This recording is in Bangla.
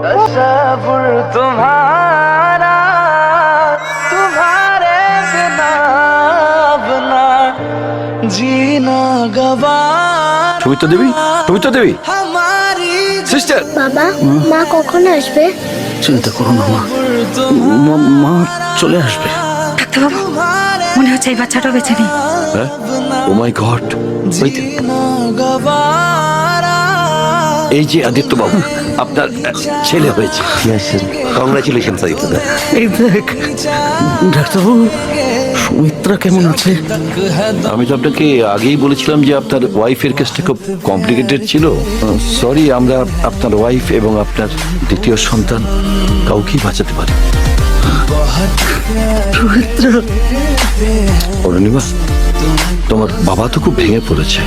तसव्वुर तुम्हारा तुम्हारे बिना अपना जीना गवारा সুমিত্রা দেবী, সুমিত্রা দেবী, हमारी সিস্টার। বাবা মা কখন আসবে? চিন্তা করো না মা, মা চলে আসবে। ডাক্তারবাবু মনে হচ্ছে এই বাচ্চাটা বেঁচে নেই। হ্যাঁ, ও মাই গড। जीना गवारा এই যে আদিত্য বাবু, আপনার ছেলে হয়েছে। কংগ্রাচুলেশন আদিত্য। এই দেখ ডাক্তারবাবু, সুমিত্রা কেমন আছে? আমি তো আপনাকে আগেই বলেছিলাম যে আপনার ওয়াইফের কেসটা খুব কমপ্লিকেটেড ছিল। সরি, আমরা আপনার ওয়াইফ এবং আপনার দ্বিতীয় সন্তান কাউকেই বাঁচাতে পারি। সুমিত্রা অরুণিমা, তোমার বাবা তো খুব ভেঙে পড়েছে।